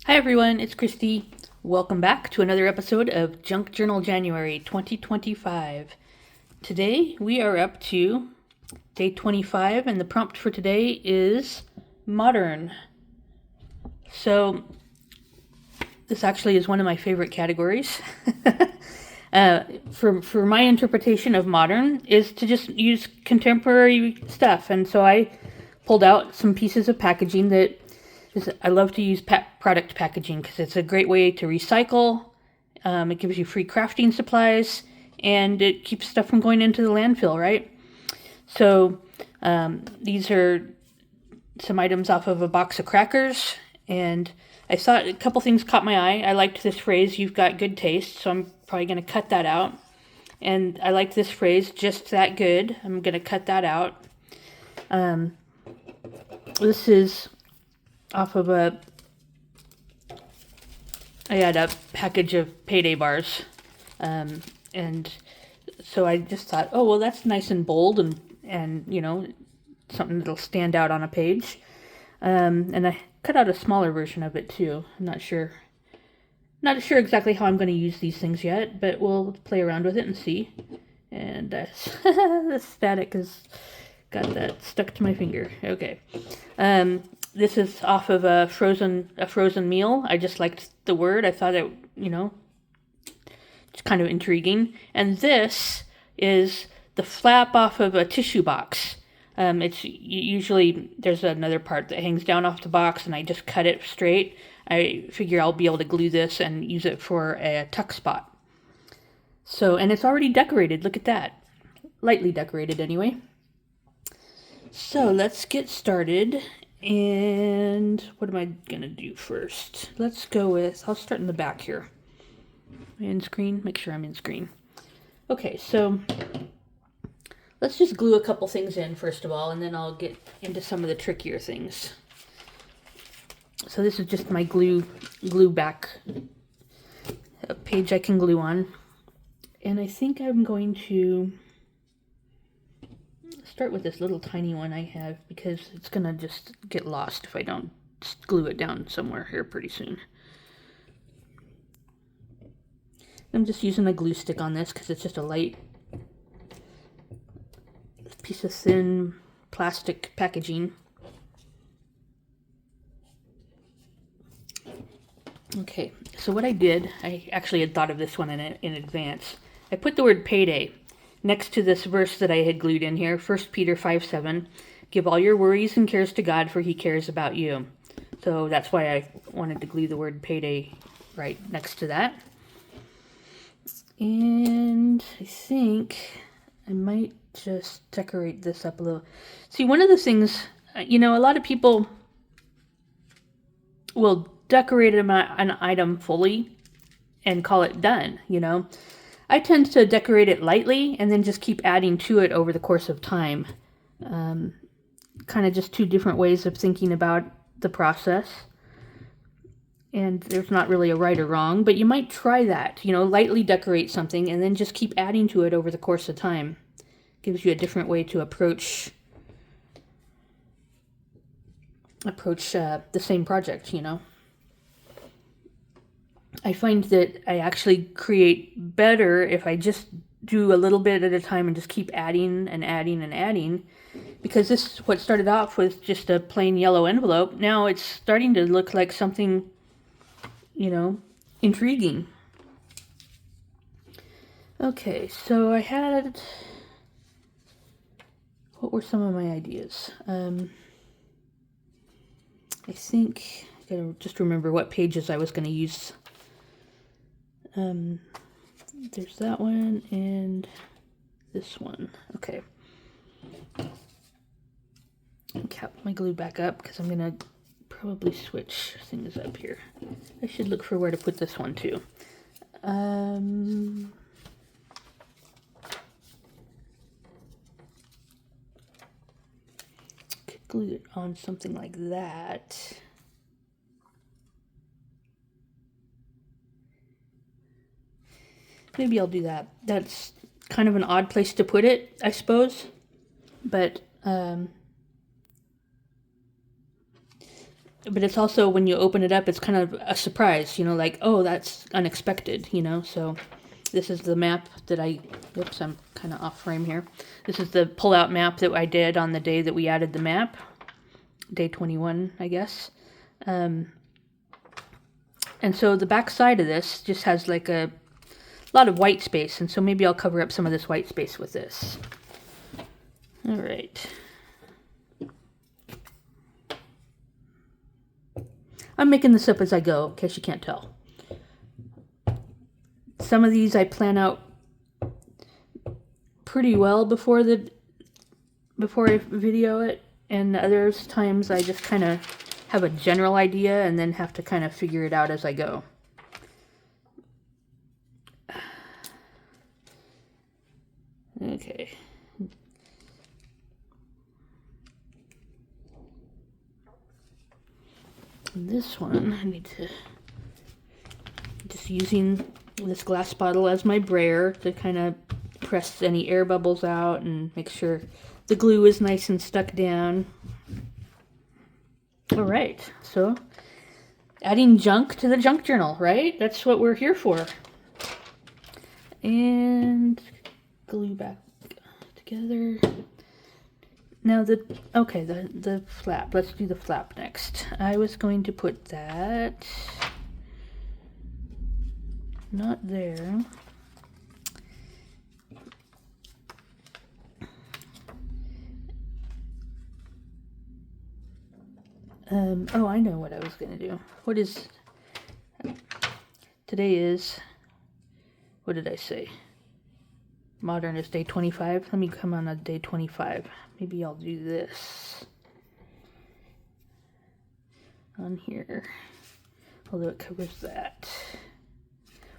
Hi everyone, it's Christy. Welcome back to another episode of Junk Journal January 2025. Today we are up to day 25 and the prompt for today is modern. So this actually is one of my favorite categories. For my interpretation of modern is to just use contemporary stuff. And so I pulled out some pieces of packaging that I love to use product packaging because it's a great way to recycle. It gives you free crafting supplies, and it keeps stuff from going into the landfill, right? So these are some items off of a box of crackers, and I thought a couple things caught my eye. I liked this phrase, "You've got good taste," so I'm probably going to cut that out. And I like this phrase, "just that good." I'm going to cut that out. This is off of I had a package of Payday bars, and so I just thought, oh well, that's nice and bold and something that'll stand out on a page. And I cut out a smaller version of it too. I'm not sure exactly how I'm going to use these things yet, but we'll play around with it and see. And the static has got that stuck to my finger. Okay. This is off of a frozen meal. I just liked the word. I thought it, it's kind of intriguing. And this is the flap off of a tissue box. It's usually there's another part that hangs down off the box, and I just cut it straight. I figure I'll be able to glue this and use it for a tuck spot. So, and it's already decorated. Look at that. Lightly decorated anyway. So let's get started. And what am I going to do first? Let's go with, I'll start in the back here. Am I in screen? Make sure I'm in screen. Okay, so let's just glue a couple things in first of all, and then I'll get into some of the trickier things. So this is just my glue back page I can glue on. And I think I'm going to start with this little tiny one I have because it's going to just get lost if I don't glue it down somewhere here pretty soon. I'm just using a glue stick on this because it's just a light piece of thin plastic packaging. Okay, so what I did, I actually had thought of this one in advance. I put the word payday next to this verse that I had glued in here, 1 Peter 5:7. Give all your worries and cares to God, for he cares about you. So that's why I wanted to glue the word payday right next to that. And I think I might just decorate this up a little. See, one of the things, a lot of people will decorate an item fully and call it done, I tend to decorate it lightly and then just keep adding to it over the course of time. Kind of just two different ways of thinking about the process. And there's not really a right or wrong, but you might try that. Lightly decorate something and then just keep adding to it over the course of time. Gives you a different way to approach the same project, I find that I actually create better if I just do a little bit at a time and just keep adding and adding and adding. Because this, what started off with just a plain yellow envelope, now it's starting to look like something, intriguing. Okay, so I had, what were some of my ideas? I think, I gotta just remember what pages I was going to use. There's that one and this one. Okay. Cap my glue back up because I'm gonna probably switch things up here. I should look for where to put this one too. Could glue it on something like that. Maybe I'll do that. That's kind of an odd place to put it, I suppose. But but it's also, when you open it up, it's kind of a surprise, you know, like, oh, that's unexpected, you know. So this is the map that oops, I'm kind of off frame here. This is the pull-out map that I did on the day that we added the map, day 21, I guess. And so the back side of this just has like a lot of white space, and so maybe I'll cover up some of this white space with this. All right. I'm making this up as I go, in case you can't tell. Some of these I plan out pretty well before I video it, and others times I just kind of have a general idea and then have to kind of figure it out as I go. Okay. This one, I need to, just using this glass bottle as my brayer to kind of press any air bubbles out and make sure the glue is nice and stuck down. All right, so adding junk to the junk journal, right? That's what we're here for. And glue back together. Now the flap. Let's do the flap next. I was going to put that not there. Oh, I know what I was going to do. Today is, what did I say? Modern is day 25. Let me come on a day 25. Maybe I'll do this on here, although it covers that.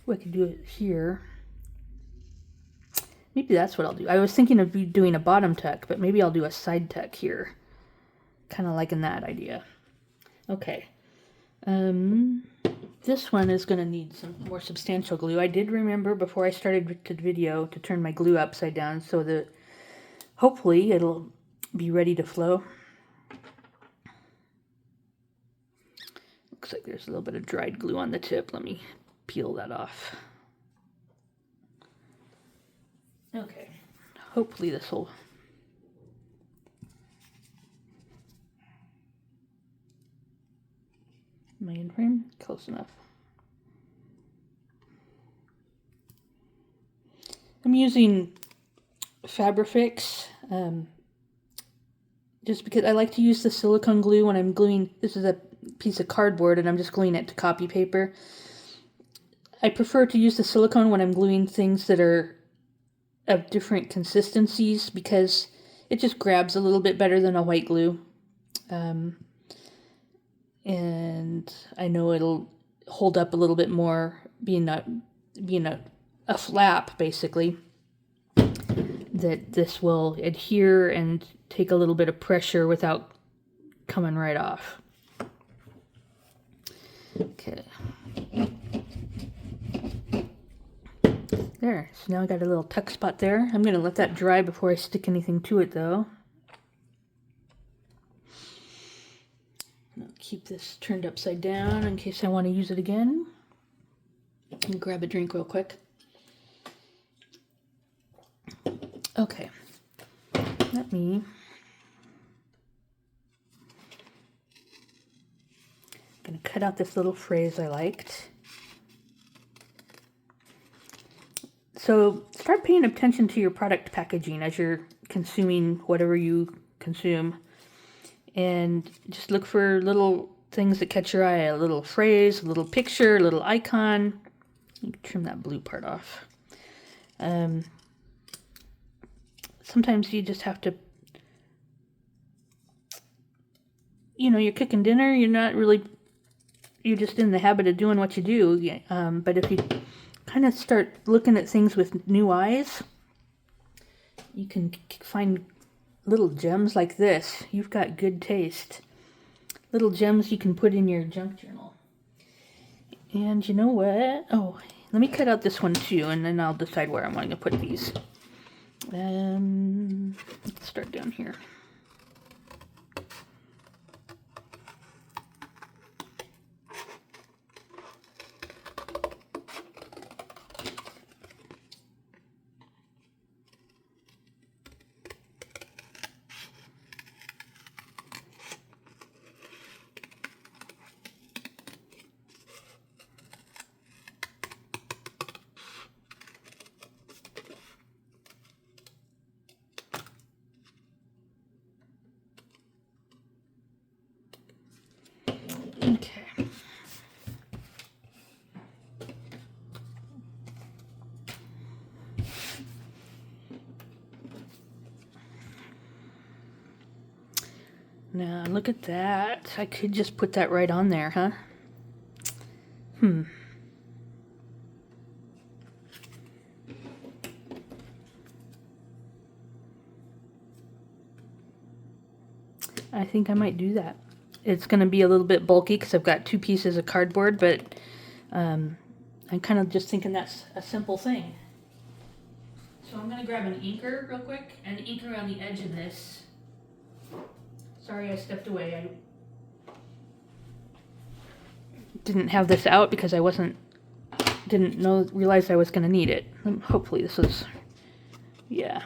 Oh, I could do it here. Maybe that's what I'll do. I was thinking of doing a bottom tuck, but maybe I'll do a side tuck here. Kind of liking that idea. Okay. This one is going to need some more substantial glue. I did remember before I started the video to turn my glue upside down so that hopefully it'll be ready to flow. Looks like there's a little bit of dried glue on the tip. Let me peel that off. Okay, hopefully this will... Am I in frame? Close enough. I'm using Fabrifix just because I like to use the silicone glue when I'm gluing. This is a piece of cardboard and I'm just gluing it to copy paper. I prefer to use the silicone when I'm gluing things that are of different consistencies because it just grabs a little bit better than a white glue. And I know it'll hold up a little bit more, being a flap, basically, that this will adhere and take a little bit of pressure without coming right off. Okay. There, so now I got a little tuck spot there. I'm going to let that dry before I stick anything to it, though. I'll keep this turned upside down in case I want to use it again. And grab a drink real quick. Okay. Let me... I'm going to cut out this little phrase I liked. So start paying attention to your product packaging as you're consuming whatever you consume. And just look for little things that catch your eye. A little phrase, a little picture, a little icon. You can trim that blue part off. Sometimes you just have to, you're cooking dinner, you're just in the habit of doing what you do. But if you kind of start looking at things with new eyes, you can find little gems like this. You've got good taste. Little gems you can put in your junk journal. And you know what? Oh, let me cut out this one too, and then I'll decide where I'm going to put these. Let's start down here. Okay. Now, look at that. I could just put that right on there, huh? I think I might do that. It's going to be a little bit bulky because I've got 2 pieces of cardboard, but I'm kind of just thinking that's a simple thing. So I'm going to grab an inker real quick and ink around the edge of this. Sorry I stepped away. I didn't have this out because I didn't realize I was going to need it. Hopefully this is, yeah.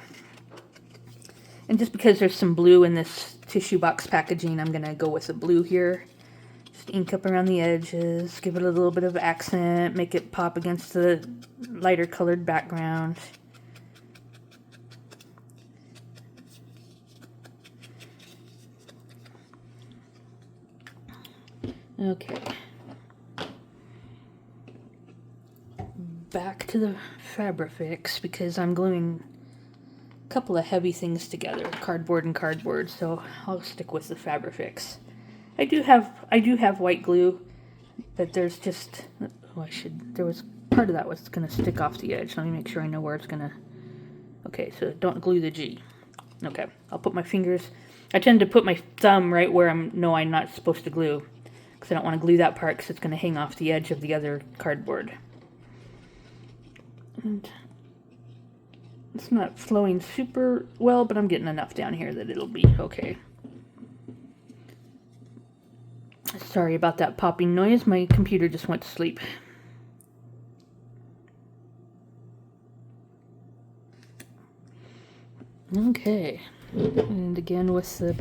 And just because there's some blue in this tissue box packaging, I'm going to go with the blue here. Just ink up around the edges, give it a little bit of accent, make it pop against the lighter colored background. Okay. Back to the Fabrifix because I'm gluing a couple of heavy things together, cardboard and cardboard, so I'll stick with the Fabrifix. I do have white glue, but there's just, there was part of that was going to stick off the edge. Let me make sure I know where it's going to, okay, so don't glue the G. Okay, I'll put my fingers, I tend to put my thumb right where I'm not supposed to glue, because I don't want to glue that part because it's going to hang off the edge of the other cardboard. And it's not flowing super well, but I'm getting enough down here that it'll be okay. Sorry about that popping noise. My computer just went to sleep. Okay. And again with the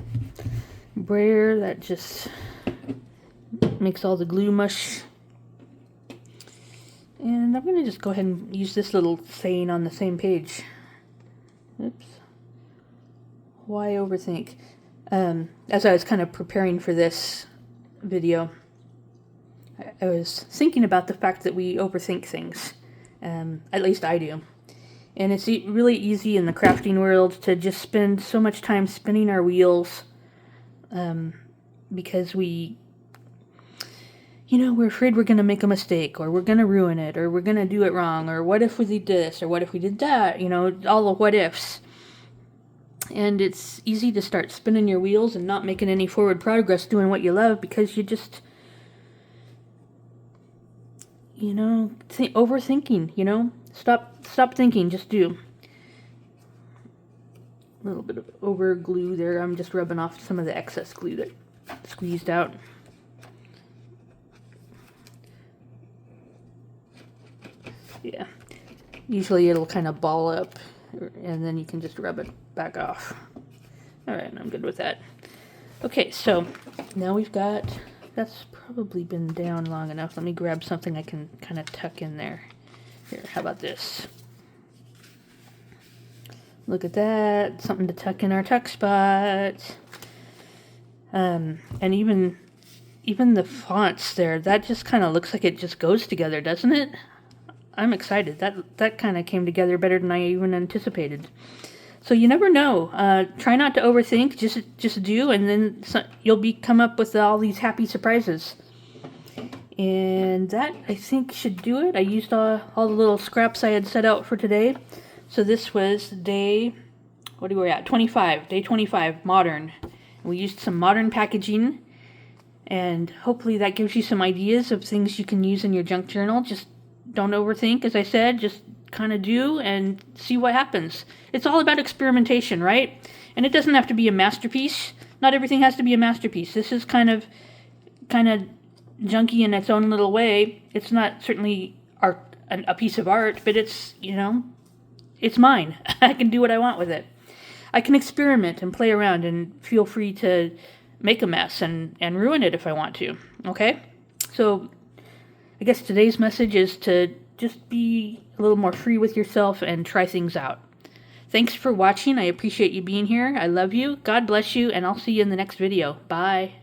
brayer, that just makes all the glue mush. And I'm going to just go ahead and use this little saying on the same page. Oops. Why overthink? As I was kind of preparing for this video, I was thinking about the fact that we overthink things. At least I do. And it's really easy in the crafting world to just spend so much time spinning our wheels because we're afraid we're going to make a mistake, or we're going to ruin it, or we're going to do it wrong, or what if we did this, or what if we did that, all the what ifs. And it's easy to start spinning your wheels and not making any forward progress doing what you love because you just, overthinking, Stop thinking, just do. A little bit of over glue there. I'm just rubbing off some of the excess glue that squeezed out. Yeah, usually it'll kind of ball up and then you can just rub it back off. Alright, I'm good with that. Okay, so now that's probably been down long enough. Let me grab something I can kind of tuck in there. Here, how about this? Look at that, something to tuck in our tuck spot. And even the fonts there, that just kind of looks like it just goes together, doesn't it? I'm excited. That kind of came together better than I even anticipated. So you never know. Try not to overthink. Just do, and then you'll come up with all these happy surprises. And that, I think, should do it. I used all the little scraps I had set out for today. So this was day, what are we at? 25. Day 25, modern. We used some modern packaging. And hopefully that gives you some ideas of things you can use in your junk journal. Just don't overthink, as I said. Just kind of do and see what happens. It's all about experimentation, right? And it doesn't have to be a masterpiece. Not everything has to be a masterpiece. This is kind of junky in its own little way. It's not certainly a piece of art, but it's, it's mine. I can do what I want with it. I can experiment and play around and feel free to make a mess and ruin it if I want to. Okay? So I guess today's message is to just be a little more free with yourself and try things out. Thanks for watching. I appreciate you being here. I love you. God bless you, and I'll see you in the next video. Bye.